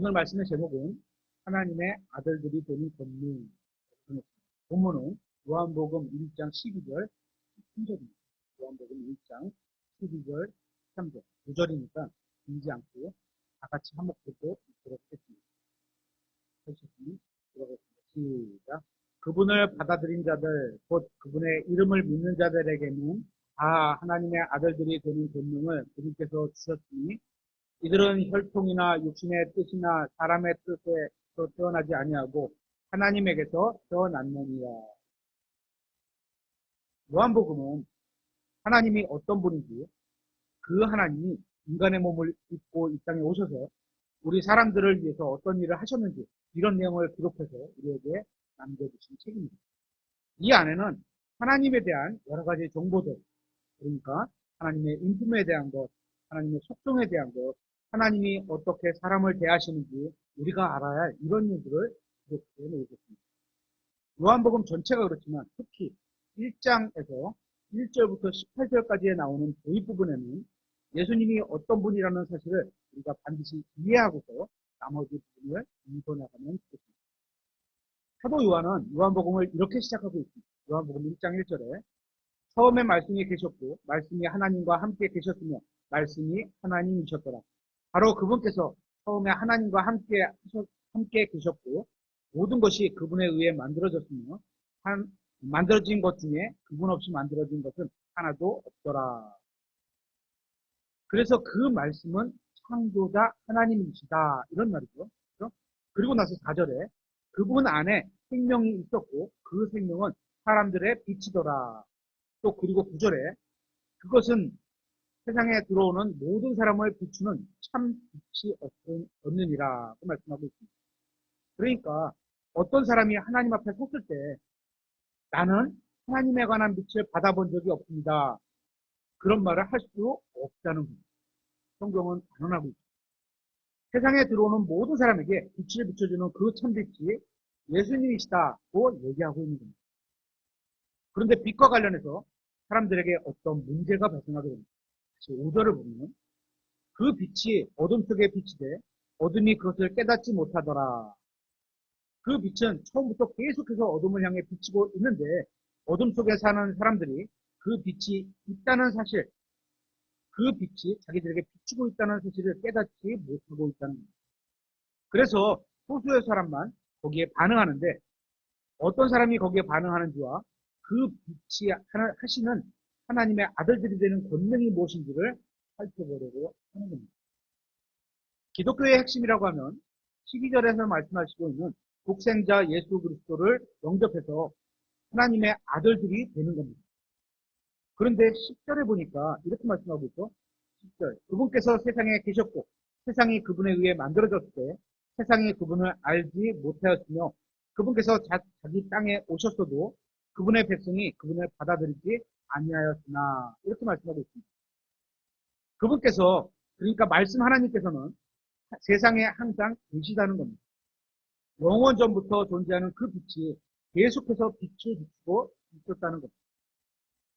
오늘 말씀의 제목은 하나님의 아들들이 되는 권능. 본문은 요한복음 1장 12절 3절입니다. 요한복음 1장 12절 3절 2절이니까 길지 않고 다 같이 한 목소리로 들어보겠습니다. 시작. 그분을 받아들인 자들, 곧 그분의 이름을 믿는 자들에게는 다 하나님의 아들들이 되는 권능을 그분께서 주셨으니 이들은 혈통이나 육신의 뜻이나 사람의 뜻에서 태어나지 아니하고 하나님에게서 태어났느니라. 요한복음은 하나님이 어떤 분인지, 그 하나님이 인간의 몸을 입고 이 땅에 오셔서 우리 사람들을 위해서 어떤 일을 하셨는지 이런 내용을 기록해서 우리에게 남겨주신 책입니다. 이 안에는 하나님에 대한 여러 가지 정보들, 그러니까 하나님의 인품에 대한 것, 하나님의 속성에 대한 것, 하나님이 어떻게 사람을 대하시는지 우리가 알아야 할 이런 일들을 이렇게 놓으셨습니다. 요한복음 전체가 그렇지만 특히 1장에서 1절부터 18절까지에 나오는 뒷부분에는 예수님이 어떤 분이라는 사실을 우리가 반드시 이해하고서 나머지 부분을 인도나가면 좋겠습니다. 사도 요한은 요한복음을 이렇게 시작하고 있습니다. 요한복음 1장 1절에 처음에 말씀이 계셨고 말씀이 하나님과 함께 계셨으며 말씀이 하나님이셨더라. 바로 그분께서 처음에 하나님과 함께 계셨고 모든 것이 그분에 의해 만들어졌으며 만들어진 것 중에 그분 없이 만들어진 것은 하나도 없더라. 그래서 그 말씀은 창조자 하나님이시다 이런 말이죠. 그렇죠? 그리고 나서 4절에 그분 안에 생명이 있었고 그 생명은 사람들의 빛이더라. 또 그리고 9절에 그것은 세상에 들어오는 모든 사람을 비추는 참 빛이 없느니라고 말씀하고 있습니다. 그러니까 어떤 사람이 하나님 앞에 섰을 때 나는 하나님에 관한 빛을 받아본 적이 없습니다. 그런 말을 할 수 없다는 겁니다. 성경은 단언하고 있습니다. 세상에 들어오는 모든 사람에게 빛을 비춰주는 그 참빛이 예수님이시다고 얘기하고 있는 겁니다. 그런데 빛과 관련해서 사람들에게 어떤 문제가 발생하게 됩니다. 5절을 보면 그 빛이 어둠 속에 빛이 돼 어둠이 그것을 깨닫지 못하더라. 그 빛은 처음부터 계속해서 어둠을 향해 비치고 있는데 어둠 속에 사는 사람들이 그 빛이 있다는 사실, 그 빛이 자기들에게 비추고 있다는 사실을 깨닫지 못하고 있다는 겁니다. 그래서 소수의 사람만 거기에 반응하는데 어떤 사람이 거기에 반응하는지와 그 빛이 하시는 하나님의 아들들이 되는 권능이 무엇인지를 살펴보려고 하는 겁니다. 기독교의 핵심이라고 하면 12절에서 말씀하시고 있는 독생자 예수 그리스도를 영접해서 하나님의 아들들이 되는 겁니다. 그런데 10절에 보니까 이렇게 말씀하고 있죠. 10절 그분께서 세상에 계셨고 세상이 그분에 의해 만들어졌을 때 세상이 그분을 알지 못하였으며 그분께서 자기 땅에 오셨어도 그분의 백성이 그분을 받아들이지 아니하였으나 이렇게 말씀하고 있습니다. 그분께서 그러니까 말씀 하나님께서는 세상에 항상 계시다는 겁니다. 영원 전부터 존재하는 그 빛이 계속해서 빛을 비추고 있었다는 겁니다.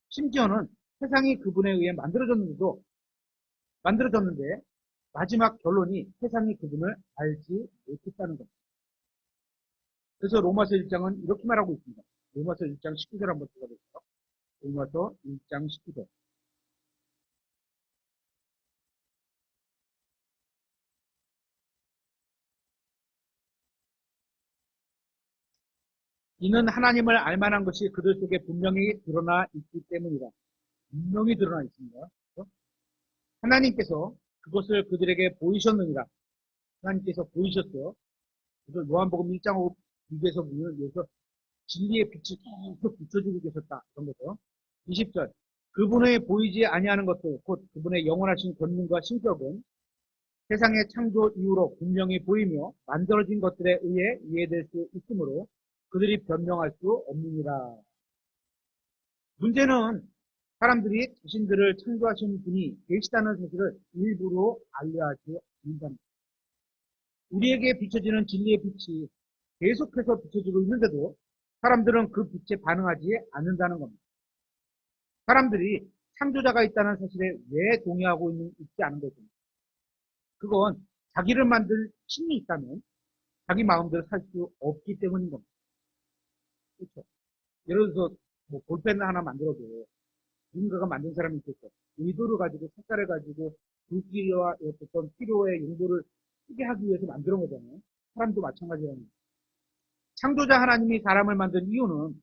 심지어는 세상이 그분에 의해 만들어졌는데 마지막 결론이 세상이 그분을 알지 못했다는 겁니다. 그래서 로마서 1장은 이렇게 말하고 있습니다. 로마서 1장 19절 한번 읽어보세요. 로마서 1장 19절. 이는 하나님을 알만한 것이 그들 속에 분명히 드러나 있기 때문이다. 분명히 드러나 있습니다. 그렇죠? 하나님께서 그것을 그들에게 보이셨느니라. 하나님께서 보이셨어요. 그래서 요한복음 1장 5절에서 보면 여기서 진리의 빛이 계속 비춰주고 계셨다. 그런 거죠. 20절. 그분의 보이지 아니하는 것들, 곧 그분의 영원하신 권능과 신격은 세상의 창조 이후로 분명히 보이며 만들어진 것들에 의해 이해될 수 있으므로 그들이 변명할 수 없느니라. 문제는 사람들이 자신들을 창조하신 분이 계시다는 사실을 일부러 알려하지 않는다는 것. 우리에게 비춰지는 진리의 빛이 계속해서 비춰지고 있는데도 사람들은 그 빛에 반응하지 않는다는 겁니다. 사람들이 창조자가 있다는 사실에 왜 동의하고 있지 않은 것입니다. 그건 자기를 만들 힘이 있다면 자기 마음대로 살 수 없기 때문인 겁니다. 그렇죠? 예를 들어서 뭐 볼펜 하나 만들어도 누군가가 만든 사람이 있겠죠. 의도를 가지고 색깔을 가지고 글귀와 어떤 필요의 용도를 쓰게 하기 위해서 만들어 거잖아요. 사람도 마찬가지라는 거예요. 창조자 하나님이 사람을 만든 이유는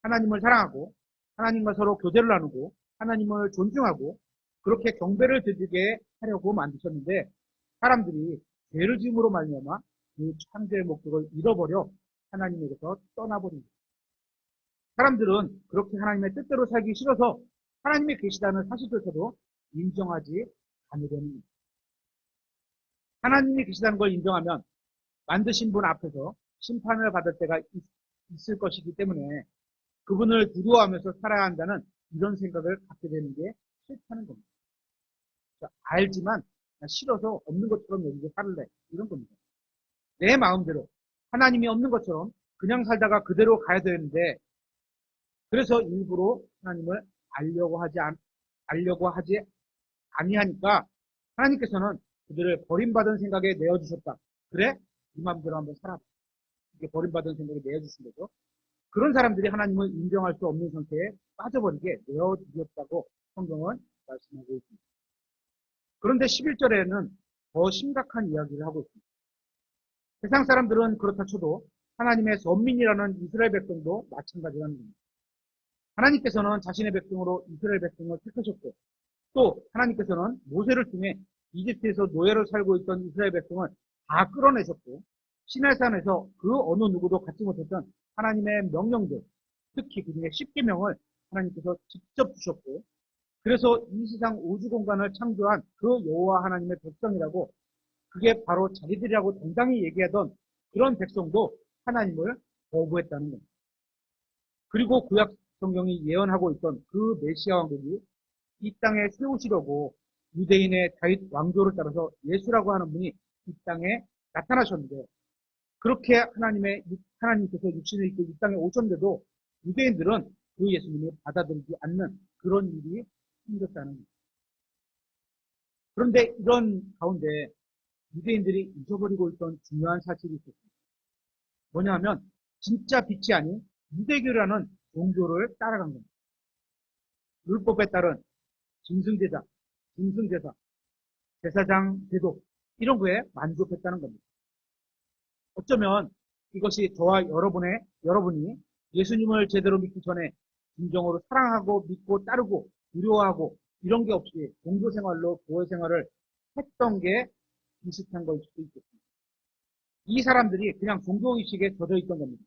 하나님을 사랑하고 하나님과 서로 교제를 나누고 하나님을 존중하고 그렇게 경배를 드리게 하려고 만드셨는데 사람들이 죄를 지음으로 말미암아 그 창조의 목적을 잃어버려 하나님에게서 떠나버린 거예요. 사람들은 그렇게 하나님의 뜻대로 살기 싫어서 하나님이 계시다는 사실조차도 인정하지 않으려는 거예요. 하나님이 계시다는 걸 인정하면 만드신 분 앞에서 심판을 받을 때가 있을 것이기 때문에 그분을 두려워하면서 살아야 한다는 이런 생각을 갖게 되는 게 싫다는 겁니다. 알지만 싫어서 없는 것처럼 여기서 살래 이런 겁니다. 내 마음대로 하나님이 없는 것처럼 그냥 살다가 그대로 가야 되는데 그래서 일부러 하나님을 알려고 하지 아니하니까 하나님께서는 그들을 버림받은 생각에 내어주셨다. 그래? 네 마음대로 한번 살아봐. 이게 버림받은 생각에 내어주신 거죠. 그런 사람들이 하나님을 인정할 수 없는 상태에 빠져버리게 내어주셨다고 성경은 말씀하고 있습니다. 그런데 11절에는 더 심각한 이야기를 하고 있습니다. 세상 사람들은 그렇다 쳐도 하나님의 선민이라는 이스라엘 백성도 마찬가지라는 겁니다. 하나님께서는 자신의 백성으로 이스라엘 백성을 택하셨고 또 하나님께서는 모세를 통해 이집트에서 노예로 살고 있던 이스라엘 백성을 다 끌어내셨고 시내산에서 그 어느 누구도 갖지 못했던 하나님의 명령들 특히 그중에 10계명을 하나님께서 직접 주셨고 그래서 이 세상 우주 공간을 창조한 그 여호와 하나님의 백성이라고 그게 바로 자기들이라고 당당히 얘기하던 그런 백성도 하나님을 거부했다는 겁니다. 그리고 구약 성경이 예언하고 있던 그 메시아 왕국이 이 땅에 세우시려고 유대인의 다윗 왕조를 따라서 예수라고 하는 분이 이 땅에 나타나셨는데 그렇게 하나님께서 육신을 입고 이 땅에 오셨는데도 유대인들은 그 예수님을 받아들이지 않는 그런 일이 생겼다는 겁니다. 그런데 이런 가운데 유대인들이 잊어버리고 있던 중요한 사실이 있었습니다. 뭐냐 하면 진짜 빛이 아닌 유대교라는 종교를 따라간 겁니다. 율법에 따른 짐승제사, 제사장 제도 이런 거에 만족했다는 겁니다. 어쩌면 이것이 저와 여러분이 예수님을 제대로 믿기 전에 진정으로 사랑하고 믿고 따르고 두려워하고 이런 게 없이 종교 생활로 교회 생활을 했던 게 비슷한 걸 수도 있겠습니다. 이 사람들이 그냥 종교의식에 젖어 있던 겁니다.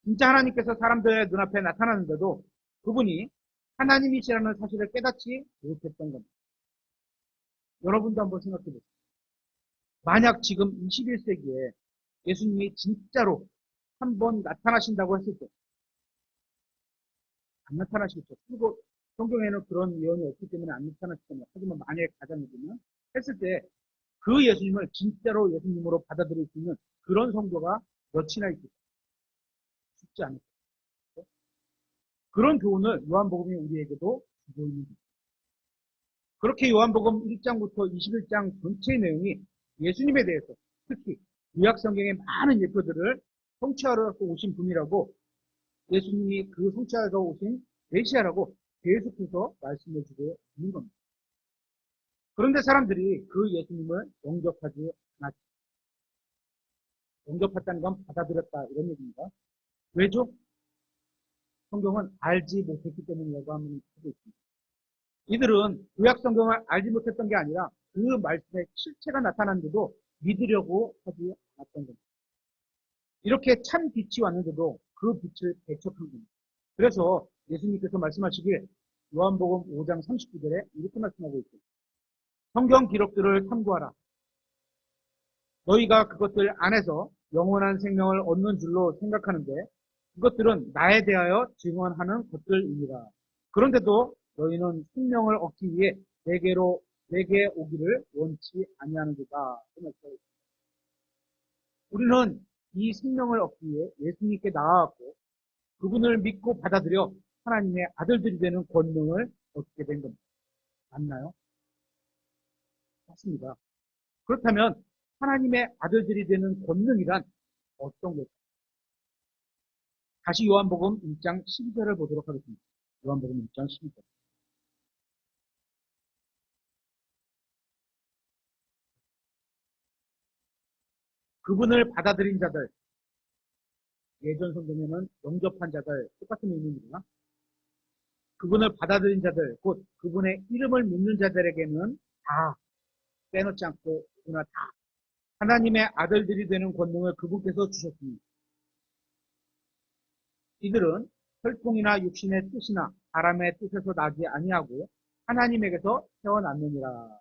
진짜 하나님께서 사람들의 눈앞에 나타나는데도 그분이 하나님이시라는 사실을 깨닫지 못했던 겁니다. 여러분도 한번 생각해 보세요. 만약 지금 21세기에 예수님이 진짜로 한번 나타나신다고 했을 때, 안 나타나시겠죠. 그리고 성경에는 그런 예언이 없기 때문에 안 나타나시잖아요. 하지만 만약에 가장이면 했을 때 그 예수님을 진짜로 예수님으로 받아들일 수 있는 그런 성도가 몇이나 있을까? 쉽지 않을 거예요. 그런 교훈을 요한복음이 우리에게도 주고 있는 거죠. 그렇게 요한복음 1장부터 21장 전체의 내용이 예수님에 대해서 특히 구약 성경의 많은 예표들을 성취하러 오신 분이라고 예수님이 그 성취하러 오신 메시아라고 계속해서 말씀해 주고 있는 겁니다. 그런데 사람들이 그 예수님을 영접하지 않았죠. 영접했다는 건 받아들였다 이런 얘기입니다. 왜죠? 성경은 알지 못했기 때문이라고 하고 있습니다. 이들은 구약 성경을 알지 못했던 게 아니라 그 말씀의 실체가 나타났는데도 믿으려고 하지 않았던 겁니다. 이렇게 참 빛이 왔는데도 그 빛을 배척한 겁니다. 그래서 예수님께서 말씀하시길 요한복음 5장 39절에 이렇게 말씀하고 있습니다. 성경 기록들을 탐구하라. 너희가 그것들 안에서 영원한 생명을 얻는 줄로 생각하는데 그것들은 나에 대하여 증언하는 것들이니라. 그런데도 너희는 생명을 얻기 위해 내게 오기를 원치 아니하는도다. 우리는 이 생명을 얻기 위해 예수님께 나아갔고 그분을 믿고 받아들여 하나님의 아들들이 되는 권능을 얻게 된 겁니다. 맞나요? 맞습니다. 그렇다면 하나님의 아들들이 되는 권능이란 어떤 것일까요? 다시 요한복음 1장 12절을 보도록 하겠습니다. 요한복음 1장 12절. 그분을 받아들인 자들, 예전 성경에는 영접한 자들, 똑같은 의미입니다. 그분을 받아들인 자들, 곧 그분의 이름을 믿는 자들에게는 다 빼놓지 않고 누구나 다 하나님의 아들들이 되는 권능을 그분께서 주셨습니다. 이들은 혈통이나 육신의 뜻이나 사람의 뜻에서 나지 아니하고 하나님에게서 태어났느니라.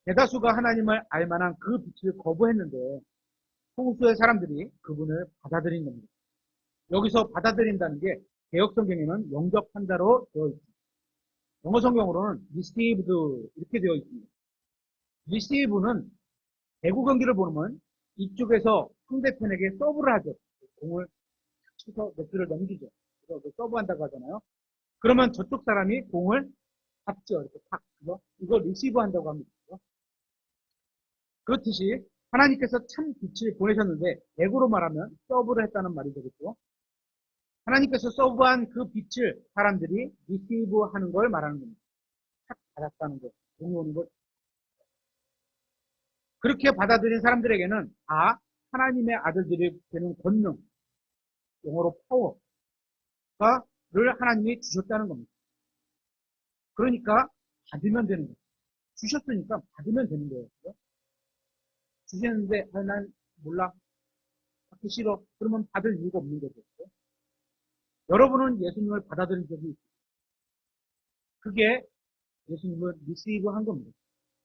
대다수가 하나님을 알만한 그 빛을 거부했는데 소수의 사람들이 그분을 받아들인 겁니다. 여기서 받아들인다는 게 개역성경에는 영접한다로 되어 있습니다. 영어 성경으로는 received 이렇게 되어 있습니다. receive는 배구 경기를 보면 이쪽에서 상대편에게 서브를 하죠. 공을 쳐서 네트를 넘기죠. 그래서 서브한다고 하잖아요. 그러면 저쪽 사람이 공을 잡죠. 이렇게 탁. 이거 리시브 한다고 합니다. 그렇듯이 하나님께서 참 빛을 보내셨는데 배구로 말하면 서브를 했다는 말이 되겠죠. 하나님께서 서브한 그 빛을 사람들이 리시브 하는 걸 말하는 겁니다. 탁 받았다는 거. 공이 오는 걸. 그렇게 받아들인 사람들에게는 다 하나님의 아들들이 되는 권능, 영어로 파워를 하나님이 주셨다는 겁니다. 그러니까 받으면 되는 거예요. 주셨으니까 받으면 되는 거예요. 주셨는데 난 몰라. 받기 싫어. 그러면 받을 이유가 없는 거죠. 여러분은 예수님을 받아들인 적이 있어요. 그게 예수님을 리시브 한 겁니다.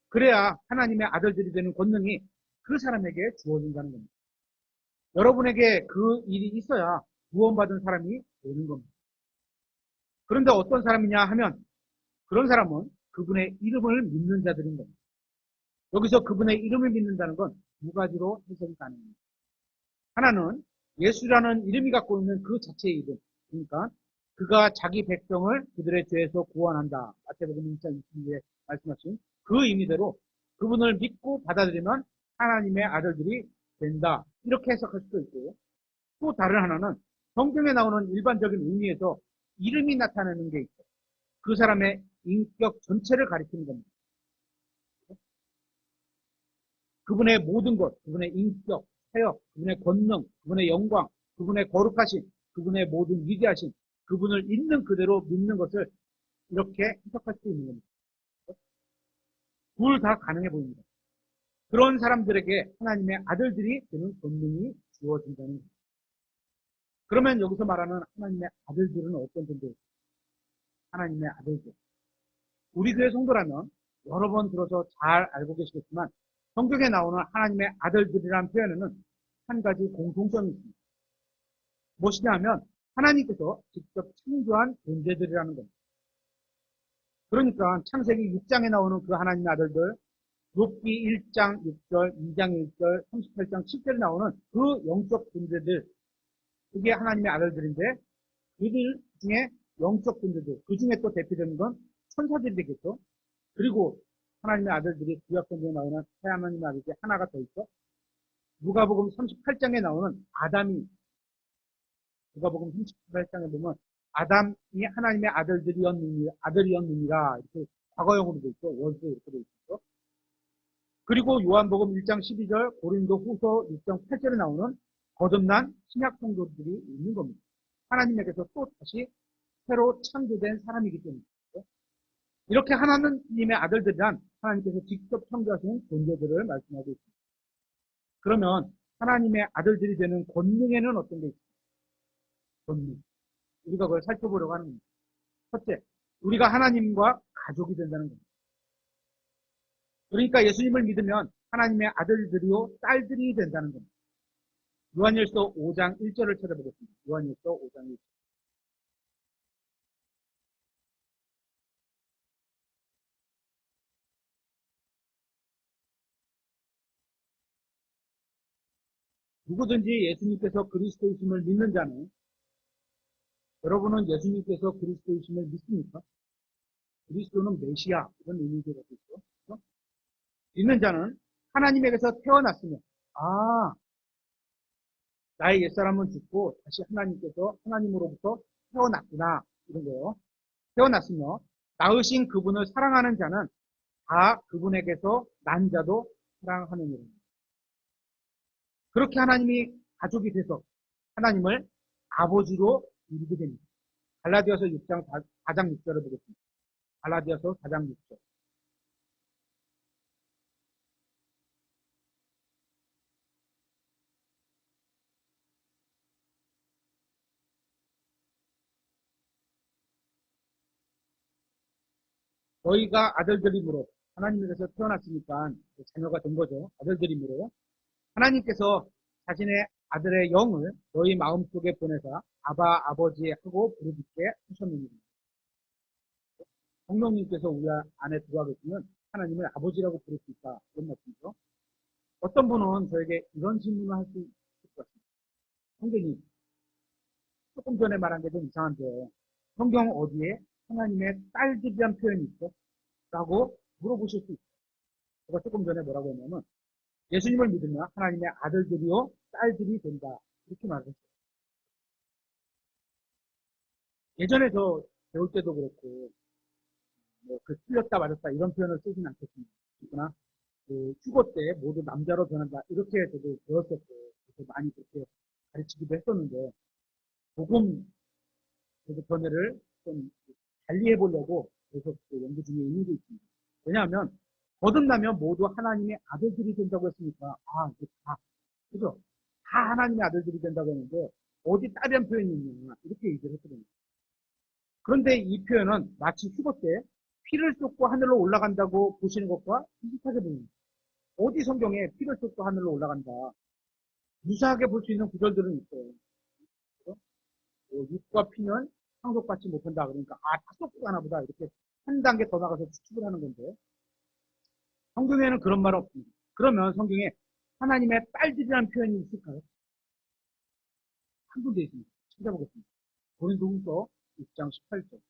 그래야 하나님의 아들들이 되는 권능이 그 사람에게 주어진다는 겁니다. 여러분에게 그 일이 있어야 구원받은 사람이 되는 겁니다. 그런데 어떤 사람이냐 하면 그런 사람은 그분의 이름을 믿는 자들인 겁니다. 여기서 그분의 이름을 믿는다는 건 두 가지로 해석이 가능합니다. 하나는 예수라는 이름이 갖고 있는 그 자체의 이름. 그러니까 그가 자기 백성을 그들의 죄에서 구원한다. 마태복음 1장 22에 말씀하신 그 의미대로 그분을 믿고 받아들이면 하나님의 아들들이 된다. 이렇게 해석할 수도 있고 또 다른 하나는 성경에 나오는 일반적인 의미에서 이름이 나타나는 게 있어요. 그 사람의 인격 전체를 가리키는 겁니다. 그분의 모든 것, 그분의 인격, 사역, 그분의 권능, 그분의 영광, 그분의 거룩하심, 그분의 모든 위대하심, 그분을 있는 그대로 믿는 것을 이렇게 해석할 수 있는 겁니다. 둘 다 가능해 보입니다. 그런 사람들에게 하나님의 아들들이 되는 권능이 주어진다는 겁니다. 그러면 여기서 말하는 하나님의 아들들은 어떤 존재일까요? 하나님의 아들들. 우리 교회 성도라면 여러 번 들어서 잘 알고 계시겠지만 성경에 나오는 하나님의 아들들이라는 표현에는 한 가지 공통점이 있습니다. 무엇이냐 하면 하나님께서 직접 창조한 존재들이라는 겁니다. 그러니까 창세기 6장에 나오는 그 하나님의 아들들, 욥기 1장 6절, 2장 1절, 38장 7절에 나오는 그 영적 존재들, 그게 하나님의 아들들인데 그들 중에 영적 존재들, 그 중에 또 대표되는 건 천사들이 되겠죠. 그리고 하나님의 아들들이 구약성경에 나오는 새 하나님의 아들들이 하나가 더 있죠. 누가복음 38장에 나오는 아담이, 누가복음 38장에 보면 아담이 하나님의 아들이었느니라 이렇게 과거형으로 돼 있죠. 원수 이렇게 돼 있죠. 그리고 요한복음 1장 12절, 고린도 후서 6장 8절에 나오는 거듭난 신약 성도들이 있는 겁니다. 하나님에게서 또 다시 새로 창조된 사람이기 때문에. 이렇게 하나님의 아들들이란 하나님께서 직접 창조하신 존재들을 말씀하고 있습니다. 그러면 하나님의 아들들이 되는 권능에는 어떤 게 있습니까? 권능. 우리가 그걸 살펴보려고 하는 겁니다. 첫째, 우리가 하나님과 가족이 된다는 겁니다. 그러니까 예수님을 믿으면 하나님의 아들들이요 딸들이 된다는 겁니다. 요한일서 5장 1절을 찾아보겠습니다. 요한일서 5장 1절. 누구든지 예수님께서 그리스도이심을 믿는 자는, 여러분은 예수님께서 그리스도이심을 믿습니까? 그리스도는 메시아, 이런 의미가 있죠. 그렇죠? 믿는 자는 하나님에게서 태어났으면, 아, 나의 옛사람은 죽고 다시 하나님으로부터 태어났구나. 이런 거예요. 태어났으며, 낳으신 그분을 사랑하는 자는 다 그분에게서 난 자도 사랑하는 일입니다. 그렇게 하나님이 가족이 돼서 하나님을 아버지로 이루게 됩니다. 갈라디아서 6장 4장 6절을 보겠습니다. 갈라디아서 4장 6절. 너희가 아들들이므로 하나님에게서 태어났으니까 자녀가 된 거죠. 아들들이므로 하나님께서 자신의 아들의 영을 너희 마음속에 보내사 아바 아버지 하고 부르짖게 하셨느니라. 성령님께서 우리 안에 들어와 계시면 하나님을 아버지라고 부를 수 있다. 이런 말씀이죠. 어떤 분은 저에게 이런 질문을 할 수 있을 것 같습니다. 성경님, 조금 전에 말한 게 좀 이상한데 성경 어디에 하나님의 딸들이란 표현이 있어? 라고 물어보실 수 있어요. 제가 조금 전에 뭐라고 했냐면 예수님을 믿으면 하나님의 아들들이요 딸들이 된다. 이렇게 말했어요. 예전에 저 배울 때도 그렇고 그 틀렸다 맞았다 이런 표현을 쓰진 않겠습니다. 그러나 그 휴거 때 모두 남자로 변한다 이렇게 저도 배웠었고 그래서 많이 그렇게 가르치기도 했었는데 복음 그 변화를 좀 달리 해보려고 계속 그 연구 중에 있는 게 있습니다. 왜냐하면 거듭나면 모두 하나님의 아들들이 된다고 했으니까 이게 다 그죠? 다 하나님의 아들들이 된다고 했는데 어디 딸이란 표현이 있느냐 이렇게 얘기를 했거든요. 그런데 이 표현은 마치 휴거 때 피를 쏟고 하늘로 올라간다고 보시는 것과 비슷하게 보입니다. 어디 성경에 피를 쏟고 하늘로 올라간다 유사하게 볼 수 있는 구절들은 있어요. 그렇죠? 육과 피는 상속받지 못한다. 그러니까 다 쏟고 가나 보다 이렇게 한 단계 더 나가서 추측을 하는 건데 성경에는 그런 말 없습니다. 그러면 성경에 하나님의 딸들이라는 표현이 있을까요? 한 군데 있습니다. 찾아보겠습니다. 고린도후서 6장 18절.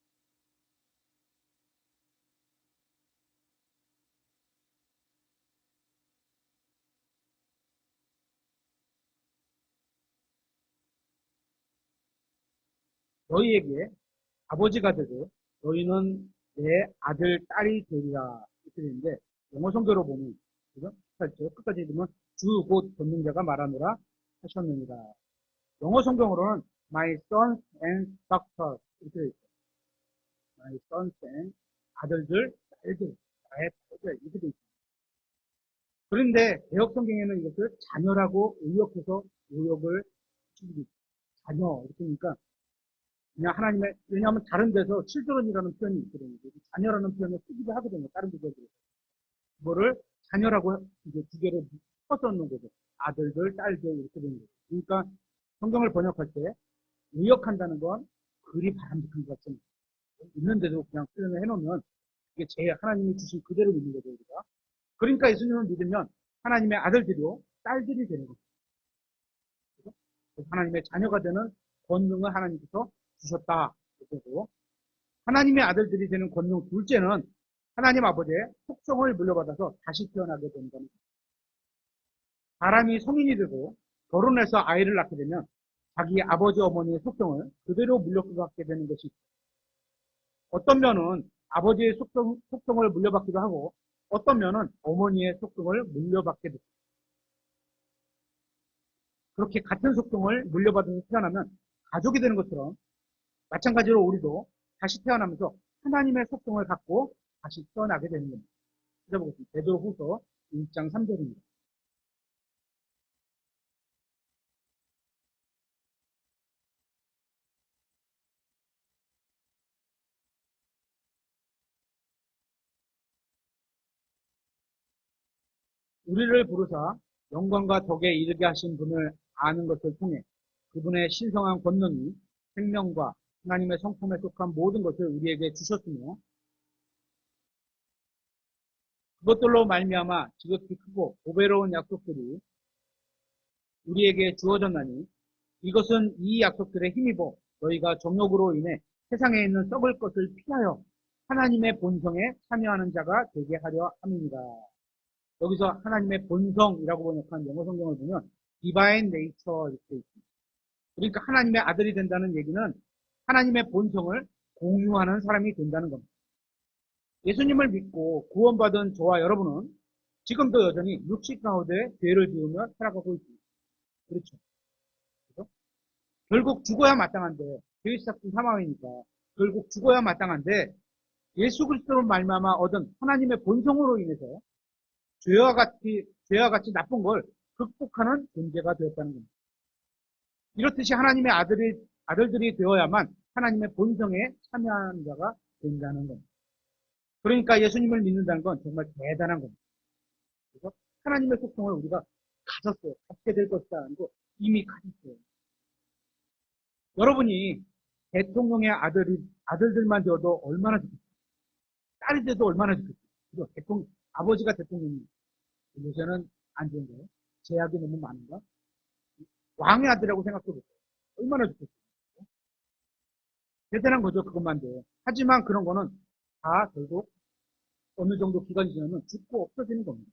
너희에게 아버지가 되고 너희는 내 아들, 딸이 되리라. 이렇게 되는데 영어 성경으로 보면 그죠? 18절 끝까지 읽으면 주 곧 권능자가 말하노라 하셨느니라. 영어 성경으로는 my sons and daughters 이렇게 되어 있어요. my sons and 아들들, 딸들, 나의 딸들 이렇게 되어 있어요. 그런데 개혁 성경에는 이것을 자녀라고 의역해서 의역을 붙이고 있어요. 자녀 이렇게 하니까 그냥 하나님의 왜냐하면 다른 데서 children이라는 표현이 있거든요. 자녀라는 표현을 쓰기도 하거든요. 다른 데서도 그거를 자녀라고 이제 두 개를 섞어서 넣는 거죠. 아들들, 딸들 이렇게 되는 거죠. 그러니까 성경을 번역할 때 의역한다는 건 그리 바람직한 것 같습니다. 있는데도 그냥 표현을 해놓으면 이게 제 하나님이 주신 그대로 믿는 거죠. 우리가. 그러니까 예수님을 믿으면 하나님의 아들들이요 딸들이 되는 거죠. 하나님의 자녀가 되는 권능을 하나님께서 주셨다. 그리고 하나님의 아들들이 되는 권능 둘째는 하나님 아버지의 속성을 물려받아서 다시 태어나게 된다는 거죠. 사람이 성인이 되고 결혼해서 아이를 낳게 되면 자기 아버지 어머니의 속성을 그대로 물려받게 되는 것이 있어요. 어떤 면은 아버지의 속성을 물려받기도 하고 어떤 면은 어머니의 속성을 물려받게 됩니다. 그렇게 같은 속성을 물려받아서 태어나면 가족이 되는 것처럼 마찬가지로 우리도 다시 태어나면서 하나님의 속성을 갖고 다시 태어나게 되는 겁니다. 찾아보겠습니다. 베드로후서 1장 3절입니다. 우리를 부르사 영광과 덕에 이르게 하신 분을 아는 것을 통해 그분의 신성한 권능이 생명과 하나님의 성품에 속한 모든 것을 우리에게 주셨으며 그것들로 말미암아 지극히 크고 보배로운 약속들이 우리에게 주어졌나니 이것은 이 약속들에 힘입어 너희가 정욕으로 인해 세상에 있는 썩을 것을 피하여 하나님의 본성에 참여하는 자가 되게 하려 함이니라. 여기서 하나님의 본성이라고 번역한 영어 성경을 보면 divine nature 이렇게 있습니다. 그러니까 하나님의 아들이 된다는 얘기는 하나님의 본성을 공유하는 사람이 된다는 겁니다. 예수님을 믿고 구원받은 저와 여러분은 지금도 여전히 육식 가운데 죄를 지으며 살아가고 있습니다. 그렇죠. 그렇죠? 결국 죽어야 마땅한데 죄의 시작은 사망이니까 결국 죽어야 마땅한데 예수 그리스도로 말미암아 얻은 하나님의 본성으로 인해서 죄와 같이 나쁜 걸 극복하는 존재가 되었다는 겁니다. 이렇듯이 하나님의 아들들이 되어야만 하나님의 본성에 참여하는 자가 된다는 겁니다. 그러니까 예수님을 믿는다는 건 정말 대단한 겁니다. 그래서 하나님의 속성을 우리가 가졌어요. 갖게 될 것이다. 하고 이미 가졌어요. 여러분이 대통령의 아들들만 되어도 얼마나 좋겠어요. 딸이 돼도 얼마나 좋겠어요. 아버지가 대통령이 요새는 안 좋은 거예요. 제약이 너무 많은가? 왕의 아들이라고 생각해보세요. 얼마나 좋겠어요. 대단한 거죠. 그것만 돼요. 하지만 그런 거는 다 결국 어느 정도 기간이 지나면 죽고 없어지는 겁니다.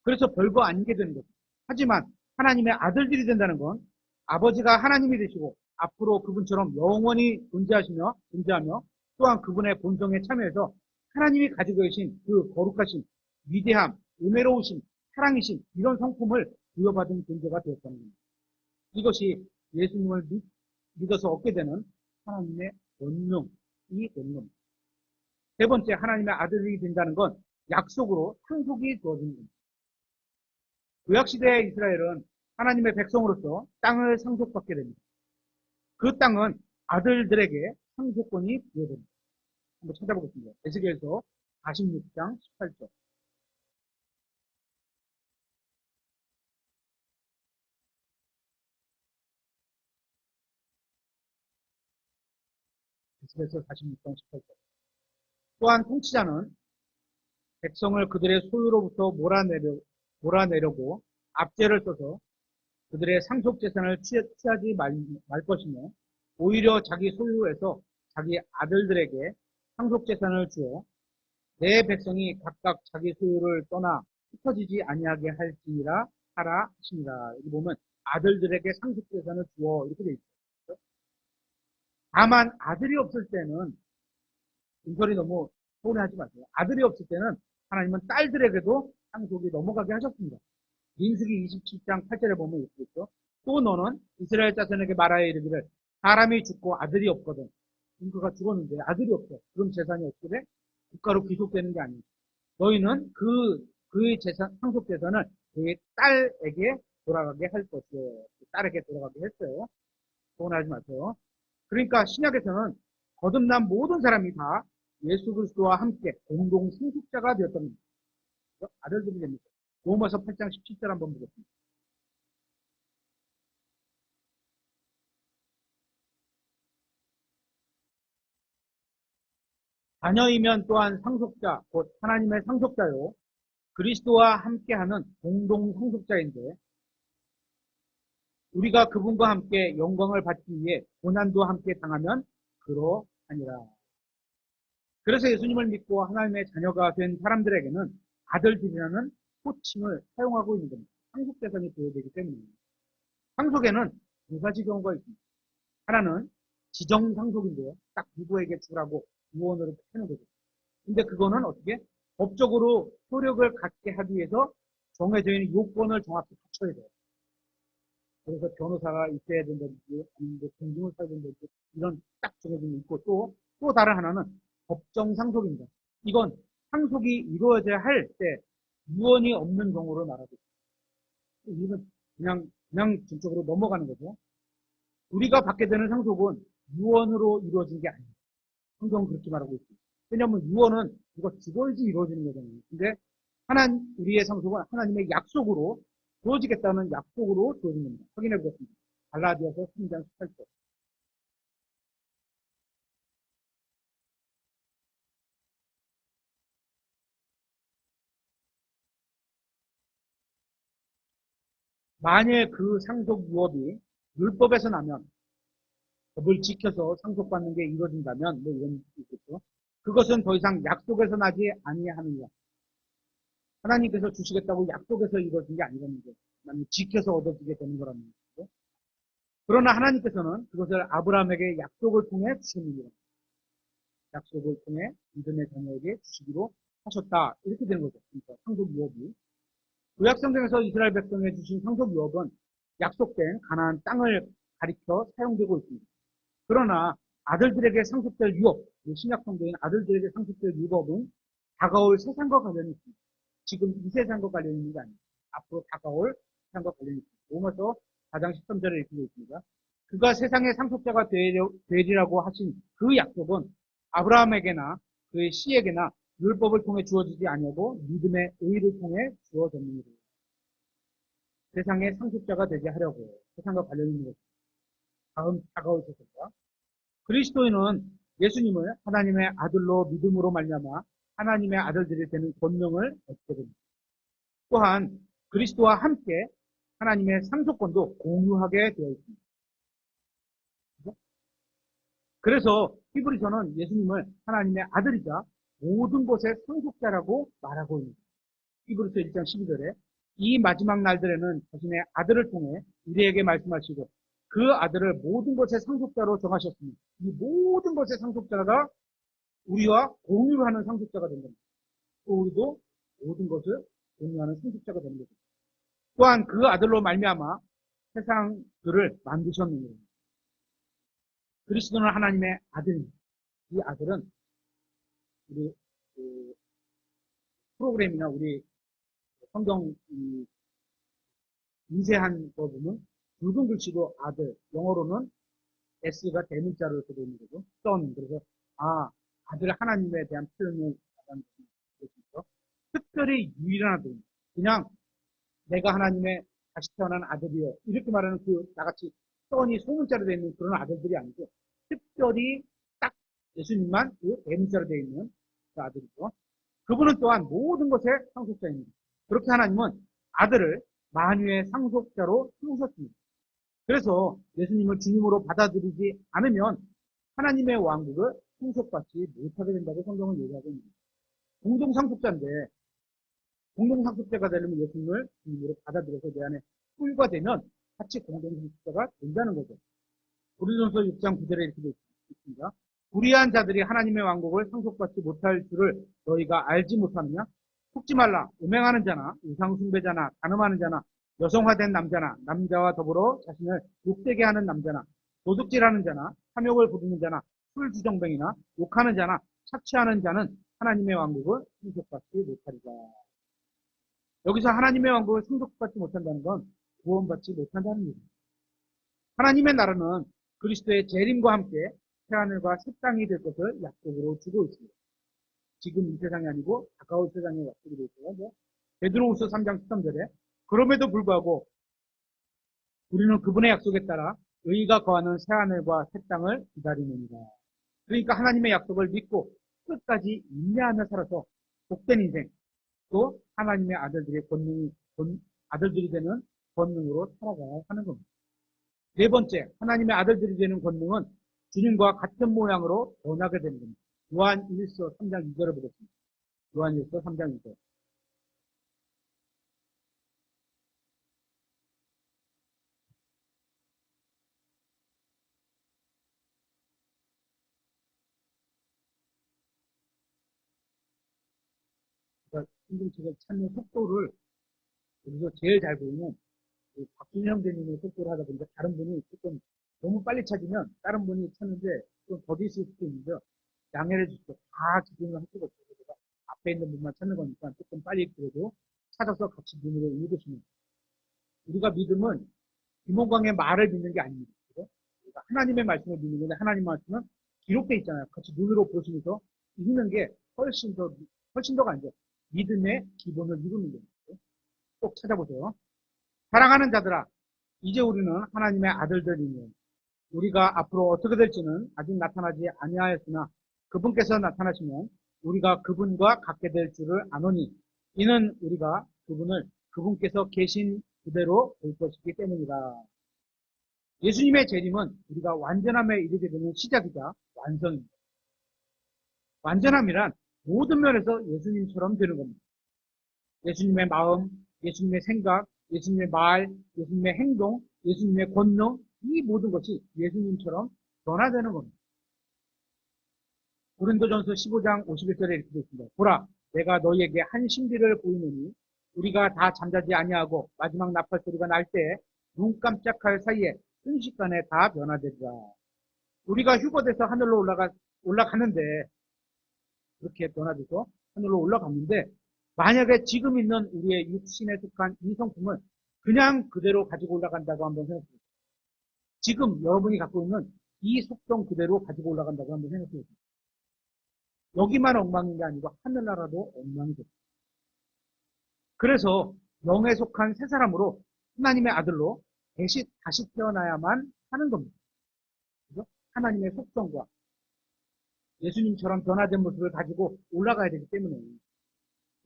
그래서 별거 아니게 되는 거죠. 하지만 하나님의 아들들이 된다는 건 아버지가 하나님이 되시고 앞으로 그분처럼 영원히 존재하며 또한 그분의 본성에 참여해서 하나님이 가지고 계신 그 거룩하신 위대함, 은혜로우신, 사랑이신 이런 성품을 부여받은 존재가 되었다는 겁니다. 이것이 예수님을 믿어서 얻게 되는 하나님의 본능이 되는 겁니다. 세 번째, 하나님의 아들이 된다는 건 약속으로 상속이 주어지는 겁니다. 구약시대의 이스라엘은 하나님의 백성으로서 땅을 상속받게 됩니다. 그 땅은 아들들에게 상속권이 부여됩니다. 한번 찾아보겠습니다. 에스겔서 46장 18절. 에스겔서 46장 18절. 또한 통치자는 백성을 그들의 소유로부터 몰아내려고 압제를 써서 그들의 상속 재산을 취하지 말 것이며 오히려 자기 소유에서 자기 아들들에게 상속 재산을 주어 내 백성이 각각 자기 소유를 떠나 흩어지지 아니하게 할지니라 하라 하십니다. 여기 보면 아들들에게 상속 재산을 주어 이렇게 돼 있어요. 다만 아들이 없을 때는 인설이 너무 서운해하지 마세요. 아들이 없을 때는 하나님은 딸들에게도 상속이 넘어가게 하셨습니다. 민수기 27장 8절에 보면 이렇게 있죠. 또 너는 이스라엘 자손에게 말하여 이르기를 사람이 죽고 아들이 없거든. 그가 죽었는데 아들이 없어. 그럼 재산이 어떻게 돼? 국가로 귀속되는 게 아니에요. 너희는 그의 재산, 상속 재산을 그의 딸에게 돌아가게 할 것이에요. 딸에게 돌아가게 했어요. 서운하지 마세요. 그러니까 신약에서는 거듭난 모든 사람이 다 예수 그리스도와 함께 공동 상속자가 되었답니다. 아들들이 됩니다. 로마서 8장 17절 한번 보겠습니다. 자녀이면 또한 상속자, 곧 하나님의 상속자요. 그리스도와 함께하는 공동 상속자인데 우리가 그분과 함께 영광을 받기 위해 고난도 함께 당하면 그러하니라. 그래서 예수님을 믿고 하나님의 자녀가 된 사람들에게는 아들들이라는 호칭을 사용하고 있는 겁니다. 상속재산이 부여되기 때문입니다. 상속에는 두 가지 경우가 있습니다. 하나는 지정상속인데요. 딱 누구에게 주라고 유언으로 하는 거죠. 근데 그거는 어떻게? 법적으로 효력을 갖게 하기 위해서 정해져 있는 요건을 정확히 갖춰야 돼요. 그래서 변호사가 있어야 된다든지, 아니면 공증을 써야 된다든지, 이런 딱 정해진 게 있고, 또 다른 하나는 법정 상속입니다. 이건 상속이 이루어져야 할 때 유언이 없는 경우로 말하고 있습니다. 이건 그냥 전적으로 넘어가는 거죠. 우리가 받게 되는 상속은 유언으로 이루어진 게 아니에요. 성경은 그렇게 말하고 있습니다. 왜냐하면 유언은 이거 죽어야지 이루어지는 거잖아요. 근데 우리의 상속은 하나님의 약속으로 주어지겠다는 약속으로 주어진 겁니다. 확인해 보겠습니다. 갈라디아서 3장 18절. 만일 그 상속 유업이 율법에서 나면 법을 지켜서 상속받는 게 이루어진다면 뭐 이런 게 있겠죠. 그것은 더 이상 약속에서 나지 아니하느니라. 하나님께서 주시겠다고 약속해서 이루어진 게 아니라는 거죠. 나는 지켜서 얻어지게 되는 거라는 거죠. 그러나 하나님께서는 그것을 아브라함에게 약속을 통해 주시는 거예요. 약속을 통해 믿음의 자녀에게 주시기로 하셨다. 이렇게 되는 거죠. 그러니까 상속 유업이. 구약성경에서 이스라엘 백성에 주신 상속 유업은 약속된 가나안 땅을 가리켜 사용되고 있습니다. 그러나 아들들에게 상속될 유업, 신약 성경인 아들들에게 상속될 유업은 다가올 세상과 관련이 있습니다. 지금 이 세상과 관련이 있는 게 아닙니다. 앞으로 다가올 세상과 관련이 있습니다. 로마서 4장 13절에 이렇게 되어 있습니다. 그가 세상의 상속자가 되리라고 하신 그 약속은 아브라함에게나 그의 씨에게나 율법을 통해 주어지지 아니하고 믿음의 의를 통해 주어졌는 것입니다. 세상의 상속자가 되게 하려고 세상과 관련이 있는 것입니다. 다음 다가올 세상과 그리스도인은 예수님을 하나님의 아들로 믿음으로 말미암아 하나님의 아들들이 되는 권명을 얻게 됩니다. 또한 그리스도와 함께 하나님의 상속권도 공유하게 되어 있습니다. 그래서 히브리서는 예수님을 하나님의 아들이자 모든 것의 상속자라고 말하고 있습니다. 히브리서 1장 12절에 이 마지막 날들에는 자신의 아들을 통해 우리에게 말씀하시고 그 아들을 모든 것의 상속자로 정하셨습니다. 이 모든 것의 상속자가 우리와 공유하는 상속자가 된 겁니다. 또 우리도 모든 것을 공유하는 상속자가 되는 거죠. 또한 그 아들로 말미암아 세상들을 만드셨는 겁니다. 그리스도는 하나님의 아들입니다. 이 아들은 우리 프로그램이나 우리 성경 인쇄한 거 보면 붉은 글씨로 아들, 영어로는 S가 대문자로 이렇게 되어 있는 거죠. son. 그래서 아들 하나님에 대한 표현을 하는 것이죠. 특별히 유일한 아들입니다. 그냥 내가 하나님의 다시 태어난 아들이요. 이렇게 말하는 그 나같이 son이 소문자로 되어 있는 그런 아들들이 아니고 특별히 딱 예수님만 그 대문자로 되어 있는 그 아들이죠. 그분은 또한 모든 것의 상속자입니다. 그렇게 하나님은 아들을 만유의 상속자로 세우셨습니다. 그래서 예수님을 주님으로 받아들이지 않으면 하나님의 왕국을 상속받지 못하게 된다고 성경은 얘기하고 있습니다. 공동상속자인데 공동상속자가 되려면 예수님을 주님으로 받아들여서 내 안에 꿀과 되면 같이 공동상속자가 된다는 거죠. 고린도전서 6장 9절에 이렇게 되어 있습니다. 불의한 자들이 하나님의 왕국을 상속받지 못할 줄을 너희가 알지 못하느냐? 속지 말라. 음행하는 자나 우상숭배자나 간음하는 자나 여성화된 남자나 남자와 더불어 자신을 욕되게 하는 남자나 도둑질하는 자나 탐욕을 부리는 자나 술주정뱅이나 욕하는 자나 착취하는 자는 하나님의 왕국을 상속받지 못하리라. 여기서 하나님의 왕국을 상속받지 못한다는 건 구원받지 못한다는 얘기입니다. 하나님의 나라는 그리스도의 재림과 함께 새하늘과 새 땅이 될 것을 약속으로 주고 있습니다. 지금 이 세상이 아니고 다가올 세상에 약속이 되어 있어요. 베드로후서 3장 13절에 그럼에도 불구하고 우리는 그분의 약속에 따라 의가 거하는 새하늘과 새 땅을 기다리느니라. 그러니까 하나님의 약속을 믿고 끝까지 인내하며 살아서 복된 인생, 또 하나님의 아들들이 되는 권능으로 살아가야 하는 겁니다. 네 번째, 하나님의 아들들이 되는 권능은 주님과 같은 모양으로 변하게 되는 겁니다. 요한 1서 3장 2절을 보겠습니다. 요한 1서 3장 2절. 그러니까 성경책을 찾는 속도를 여기서 제일 잘 보이는 박준영 대님의 속도를 하다 보니까 다른 분이 조금 너무 빨리 찾으면 다른 분이 찾는데 좀 더딜 수도 있는데 양해를 주시고 다 집중을 할 수가 없어요. 제가 앞에 있는 분만 찾는 거니까 조금 빨리 그래도 찾아서 같이 눈으로 읽으시면 우리가 믿음은 김홍광의 말을 믿는 게 아닙니다. 그죠? 그러니까 하나님의 말씀을 믿는 건데 하나님 말씀은 기록돼 있잖아요. 같이 눈으로 보시면서 읽는 게 훨씬 더가 아니죠. 믿음의 기본을 이루는 겁니다. 꼭 찾아보세요. 사랑하는 자들아, 이제 우리는 하나님의 아들들이니 우리가 앞으로 어떻게 될지는 아직 나타나지 아니하였으나 그분께서 나타나시면 우리가 그분과 같게 될 줄을 아노니 이는 우리가 그분께서 계신 그대로 볼 것이기 때문이다. 예수님의 재림은 우리가 완전함에 이르게 되는 시작이자 완성입니다. 완전함이란 모든 면에서 예수님처럼 되는 겁니다. 예수님의 마음, 예수님의 생각, 예수님의 말, 예수님의 행동, 예수님의 권능, 이 모든 것이 예수님처럼 변화되는 겁니다. 고린도전서 15장 51절에 이렇게 되어 있습니다. 보라, 내가 너희에게 한 신비를 보이노니 우리가 다 잠자지 아니하고 마지막 나팔 소리가 날 때 눈 깜짝할 사이에 순식간에 다 변화되리라. 우리가 휴거돼서 하늘로 올라가는데 그렇게 변화돼서 하늘로 올라갔는데 만약에 지금 있는 우리의 육신에 속한 이 성품을 그냥 그대로 가지고 올라간다고 한번 생각해보세요. 지금 여러분이 갖고 있는 이 속성 그대로 가지고 올라간다고 한번 생각해보세요. 여기만 엉망인 게 아니고 하늘나라도 엉망이 됐어요. 그래서 영에 속한 새 사람으로 하나님의 아들로 다시 태어나야만 하는 겁니다. 그죠? 하나님의 속성과 예수님처럼 변화된 모습을 가지고 올라가야 되기 때문에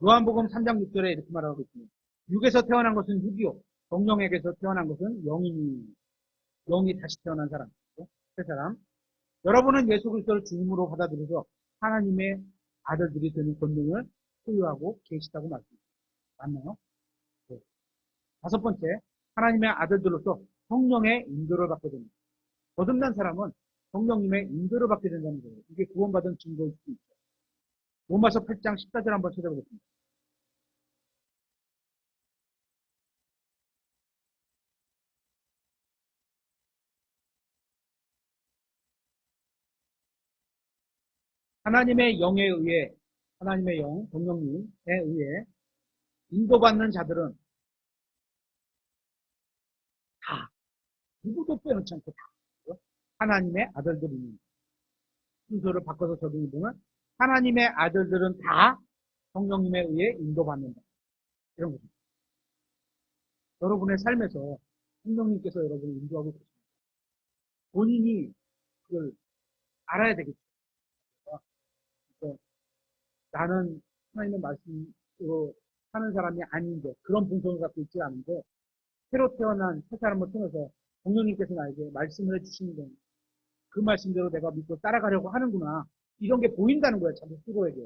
요한복음 3장 6절에 이렇게 말하고 있습니다. 육에서 태어난 것은 육이요 성령에게서 태어난 것은 영이 다시 태어난 사람, 새 사람. 여러분은 예수 그리스도를 주님으로 받아들여서 하나님의 아들들이 되는 권능을 소유하고 계시다고 말씀합니다. 맞나요? 네. 다섯 번째, 하나님의 아들들로서 성령의 인도를 받게 됩니다. 거듭난 사람은 성령님의 인도를 받게 된다는 거예요. 이게 구원받은 증거일 수도 있죠. 로마서 8장 14절 한번 찾아보겠습니다. 하나님의 영에 의해, 하나님의 영, 성령님에 의해 인도받는 자들은 다, 누구도 빼놓지 않고 다, 하나님의 아들들입니다. 순서를 바꿔서 적용해보면 하나님의 아들들은 다 성령님에 의해 인도받는다. 이런 겁니다. 여러분의 삶에서 성령님께서 여러분을 인도하고 계십니다. 본인이 그걸 알아야 되겠죠. 그래서 나는 하나님의 말씀으로 사는 사람이 아닌데 그런 본성을 갖고 있지 않은데 새로 태어난 새 사람을 통해서 성령님께서 나에게 말씀을 해주시는 겁니다. 그 말씀대로 내가 믿고 따라가려고 하는구나. 이런 게 보인다는 거예요. 자기 스스로에게.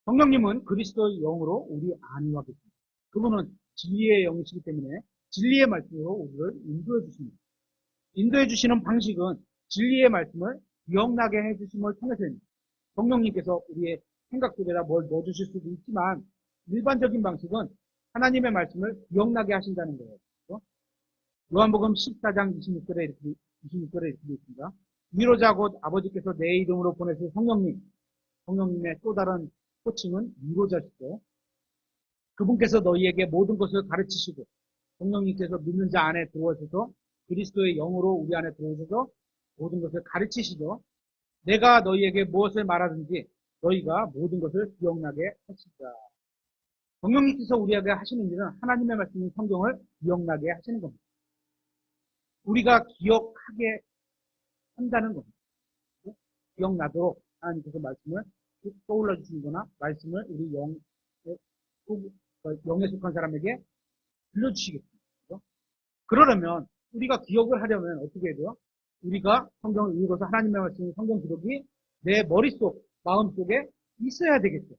성령님은 그리스도의 영으로 우리 안에 와 계십니다. 그분은 진리의 영이시기 때문에 진리의 말씀으로 우리를 인도해 주십니다. 인도해 주시는 방식은 진리의 말씀을 기억나게 해 주심을 통해서입니다. 성령님께서 우리의 생각 속에다 뭘 넣어주실 수도 있지만 일반적인 방식은 하나님의 말씀을 기억나게 하신다는 거예요. 그렇죠? 요한복음 14장 26절에 이렇게 되어 있습니다. 위로자 곧 아버지께서 내 이름으로 보내실 성령님의 또 다른 호칭은 위로자시죠. 그분께서 너희에게 모든 것을 가르치시고 성령님께서 믿는 자 안에 들어오셔서 그리스도의 영으로 우리 안에 들어오셔서 모든 것을 가르치시죠. 내가 너희에게 무엇을 말하든지 너희가 모든 것을 기억나게 하시자. 성령님께서 우리에게 하시는 일은 하나님의 말씀인 성경을 기억나게 하시는 겁니다. 우리가 기억하게 한다는 겁니다. 기억나도록 하나님께서 말씀을 떠올려 주시거나 말씀을 우리 영에 속한 사람에게 들려주시겠습니다. 그러려면 우리가 기억을 하려면 어떻게 해야 돼요? 우리가 성경을 읽어서 하나님의 말씀 성경 기록이 내 머릿속, 마음속에 있어야 되겠죠.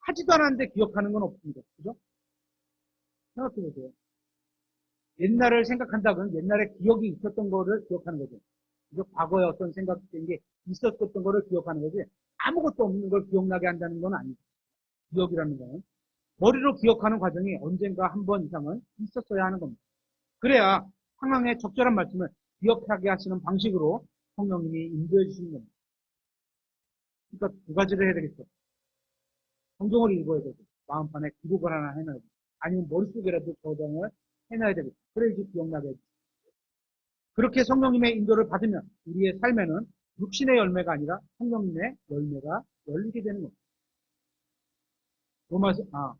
하지도 않았는데 기억하는 건 없습니다. 그죠? 생각해보세요. 옛날을 생각한다면 옛날에 기억이 있었던 거를 기억하는 거죠. 그죠? 과거에 어떤 생각된 게 있었던 거를 기억하는 거지 아무것도 없는 걸 기억나게 한다는 건 아니죠. 기억이라는 거는 머리로 기억하는 과정이 언젠가 한 번 이상은 있었어야 하는 겁니다. 그래야 상황에 적절한 말씀을 기억하게 하시는 방식으로 성령님이 인도해 주시는 겁니다. 그러니까 두 가지를 해야 되겠죠. 성경을 읽어야 되고 마음판에 기록을 하나 해놔야 되고 아니면 머릿속에라도 저장을 해놔야 되겠죠. 그래야지 기억나게 해주죠. 그렇게 성령님의 인도를 받으면 우리의 삶에는 육신의 열매가 아니라 성령님의 열매가 열리게 되는 겁니다.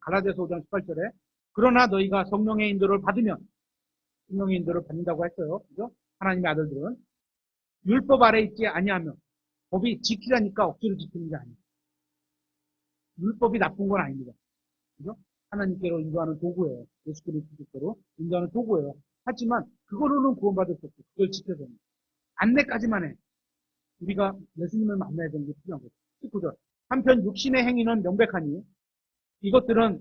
갈라디아서 5장 18절에 그러나 너희가 성령의 인도를 받으면 성령의 인도를 받는다고 했어요. 그죠? 하나님의 아들들은 율법 아래 있지 아니하면 법이 지키라니까 억지로 지키는 게 아닙니다. 율법이 나쁜 건 아닙니다. 그죠? 하나님께로 인도하는 도구예요. 예수 그리스도로 인도하는 도구예요. 하지만 그거로는 구원받을 수 없고 그걸 지켜야 됩니다. 안내까지만 해. 우리가 예수님을 만나야 되는 게 필요한 거죠. 19절. 한편 육신의 행위는 명백하니 이것들이니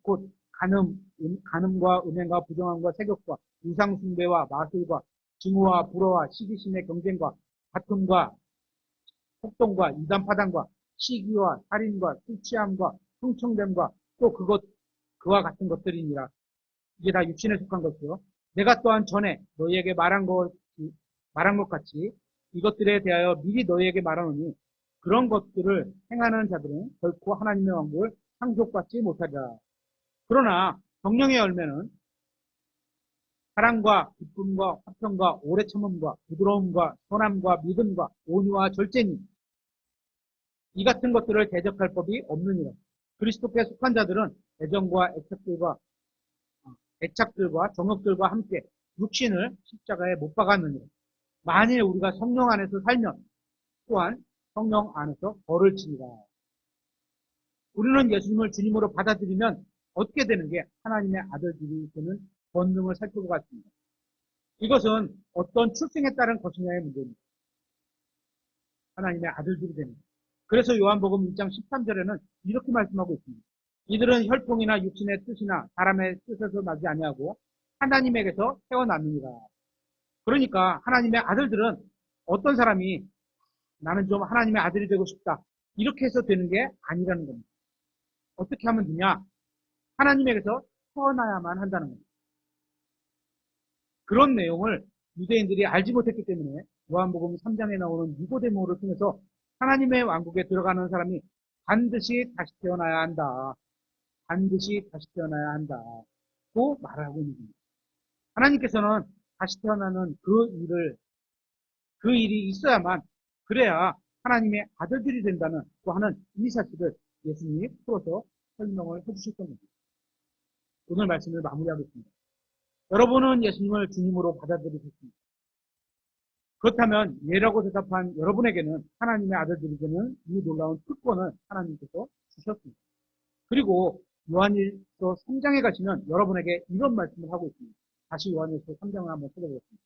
곧 간음과 음행과 부정함과 세격과 우상숭배와 마술과 증오와 불화와 시기심의 경쟁과 다툼과 폭동과 이단파당과 시기와 살인과 술 취함과 흥청됨과 또 그와 같은 것들이니라. 이게 다 육신에 속한 것이요. 내가 또한 전에 너희에게 말한 것 같이 이것들에 대하여 미리 너희에게 말하노니 그런 것들을 행하는 자들은 결코 하나님의 왕국을 상속받지 못하리라. 그러나 성령의 열매는 사랑과 기쁨과 화평과 오래 참음과 부드러움과 선함과 믿음과 온유와 절제니 이 같은 것들을 대적할 법이 없느니라. 그리스도께 속한 자들은 애착들과 정욕들과 함께 육신을 십자가에 못 박았느니라. 만일 우리가 성령 안에서 살면 또한 성령 안에서 벌을 치니라. 우리는 예수님을 주님으로 받아들이면 어떻게 되는 게 하나님의 아들들이 되는 본능을 살펴보고 같습니다. 이것은 어떤 출생에 따른 것이냐의 문제입니다. 하나님의 아들들이 됩니다. 그래서 요한복음 1장 13절에는 이렇게 말씀하고 있습니다. 이들은 혈통이나 육신의 뜻이나 사람의 뜻에서 나지 아니하고 하나님에게서 태어났느니라. 그러니까 하나님의 아들들은 어떤 사람이 나는 좀 하나님의 아들이 되고 싶다 이렇게 해서 되는 게 아니라는 겁니다. 어떻게 하면 되냐? 하나님에게서 태어나야만 한다는 겁니다. 그런 내용을 유대인들이 알지 못했기 때문에 요한복음 3장에 나오는 니고데모를 통해서 하나님의 왕국에 들어가는 사람이 반드시 다시 태어나야 한다. 반드시 다시 태어나야 한다고 말하고 있는 겁니다. 하나님께서는 다시 태어나는 그 일이 있어야만 그래야 하나님의 아들들이 된다는 또 하는 이 사실을 예수님이 풀어서 설명을 해주셨던 겁니다. 오늘 말씀을 마무리하겠습니다. 여러분은 예수님을 주님으로 받아들이셨습니다. 그렇다면 예라고 대답한 여러분에게는 하나님의 아들들이 되는 이 놀라운 특권을 하나님께서 주셨습니다. 그리고 요한일서 3장에 가시면 여러분에게 이런 말씀을 하고 있습니다. 다시 요한일서 3장을 한번 찾아보겠습니다.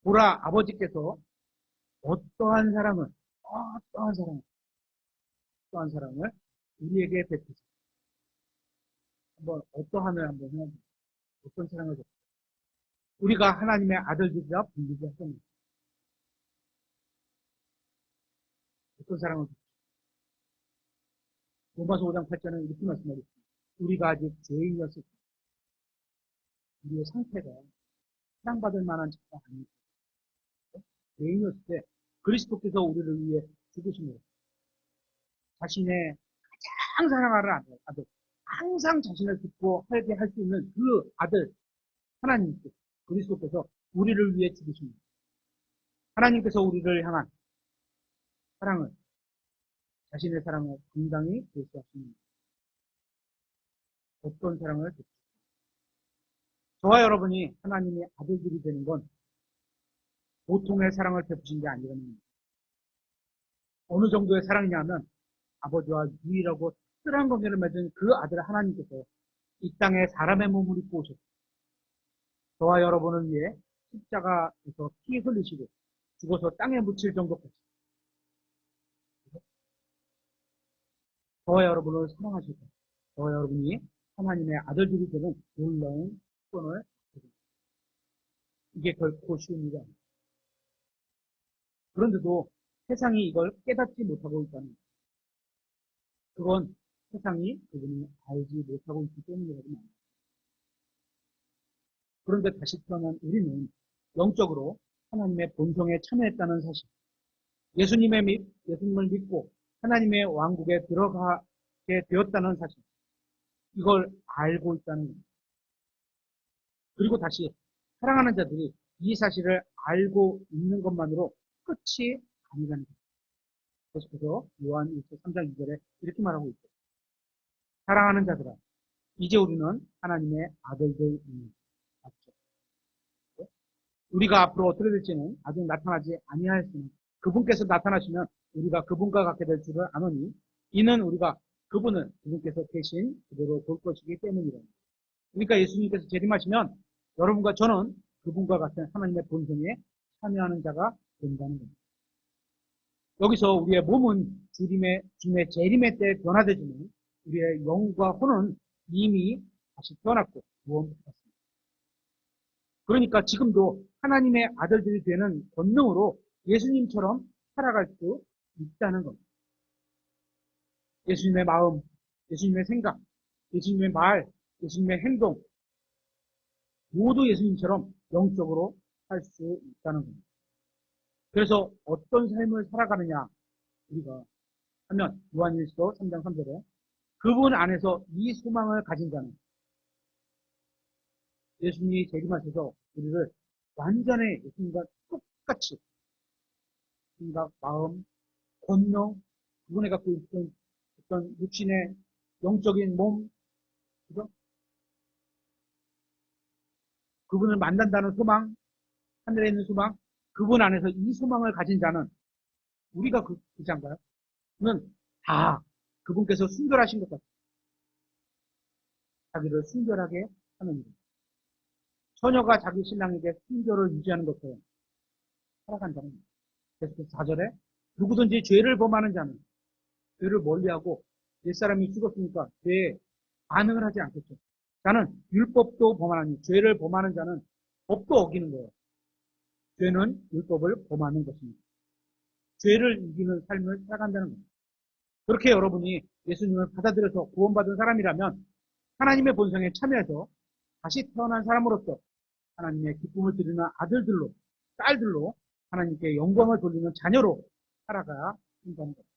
보라, 아버지께서 어떠한 사랑을 우리에게 베푸셨습니다. 한번 어떠함을 한번 해보세요. 어떤 사랑을 베푸셨습니다. 우리가 하나님의 아들들이라 불리게 하셨습니다. 어떤 사랑을 베푸셨습니다. 로마서 5장 8절은 이렇게 말씀하고 있습니다. 우리가 아직 죄인이었을 때 우리의 상태가 사랑받을 만한 자가 아니었을 때 죄인이었을 때 그리스도께서 우리를 위해 죽으심으로 자신의 가장 사랑하는 아들, 항상 자신을 듣고 살게 할 수 있는 그 아들, 하나님께, 그리스도께서 우리를 위해 죽으십니다. 하나님께서 우리를 향한 사랑을, 자신의 사랑을 당당히 제시하십니다. 어떤 사랑을 베푸십니까? 저와 여러분이 하나님의 아들들이 되는 건 보통의 사랑을 베푸신 게 아니라는 겁니다. 어느 정도의 사랑이냐면 아버지와 유일하고 특별한 관계를 맺은 그 아들 하나님께서 이 땅에 사람의 몸을 입고 오셨습니다. 저와 여러분을 위해 십자가에서 피 흘리시고 죽어서 땅에 묻힐 정도까지 저와 여러분을 사랑하시고 저와 여러분이 하나님의 아들들이 되는 놀라운 특권을 드립니다. 이게 결코 쉬운 일이 아닙니다. 그런데도 세상이 이걸 깨닫지 못하고 있다는 것. 그건 세상이 그분이 알지 못하고 있기 때문이라고 합니다. 그런데 다시 태어난 우리는 영적으로 하나님의 본성에 참여했다는 사실, 예수님을 믿고 하나님의 왕국에 들어가게 되었다는 사실, 이걸 알고 있다는 겁니다. 그리고 다시 사랑하는 자들이 이 사실을 알고 있는 것만으로 끝이 아니라는 겁니다. 그래서 요한 3장 2절에 이렇게 말하고 있죠. 사랑하는 자들아, 이제 우리는 하나님의 아들들입니다. 맞죠? 우리가 앞으로 어떻게 될지는 아직 나타나지 아니하였으나 그분께서 나타나시면 우리가 그분과 같게 될 줄을 아노니 이는 우리가 그분께서 대신 그대로 볼 것이기 때문이다. 그러니까 예수님께서 재림하시면 여러분과 저는 그분과 같은 하나님의 본성에 참여하는 자가 된다는 겁니다. 여기서 우리의 몸은 주님의 재림의 때 변화되지만 우리의 영과 혼은 이미 다시 태어났고 구원받았습니다. 그러니까 지금도 하나님의 아들들이 되는 권능으로 예수님처럼 살아갈 수 있다는 겁니다. 예수님의 마음, 예수님의 생각, 예수님의 말, 예수님의 행동 모두 예수님처럼 영적으로 할 수 있다는 겁니다. 그래서 어떤 삶을 살아가느냐 우리가 하면 요한일서 3장 3절에 그분 안에서 이 소망을 가진 자는 예수님이 재림하셔서 우리를 완전히 예수님과 똑같이 생각, 마음, 권능, 그분이 갖고 있던 어떤 육신의 영적인 몸, 그죠? 그분을 만난다는 소망, 하늘에 있는 소망, 그분 안에서 이 소망을 가진 자는 우리가 그렇지 않가요? 그는 다 그분께서 순결하신 것 같아요. 자기를 순결하게 하는 일. 처녀가 자기 신랑에게 순결을 유지하는 것처럼 살아간다는 거예요. 그래서 4절에 누구든지 죄를 범하는 자는 죄를 멀리하고 옛사람이 죽었으니까 죄에 반응을 하지 않겠죠. 자는 율법도 범하나니 죄를 범하는 자는 법도 어기는 거예요. 죄는 율법을 범하는 것입니다. 죄를 이기는 삶을 살아간다는 겁니다. 그렇게 여러분이 예수님을 받아들여서 구원받은 사람이라면 하나님의 본성에 참여해서 다시 태어난 사람으로서 하나님의 기쁨을 드리는 아들들로, 딸들로 하나님께 영광을 돌리는 자녀로 살아가야 한다는 것.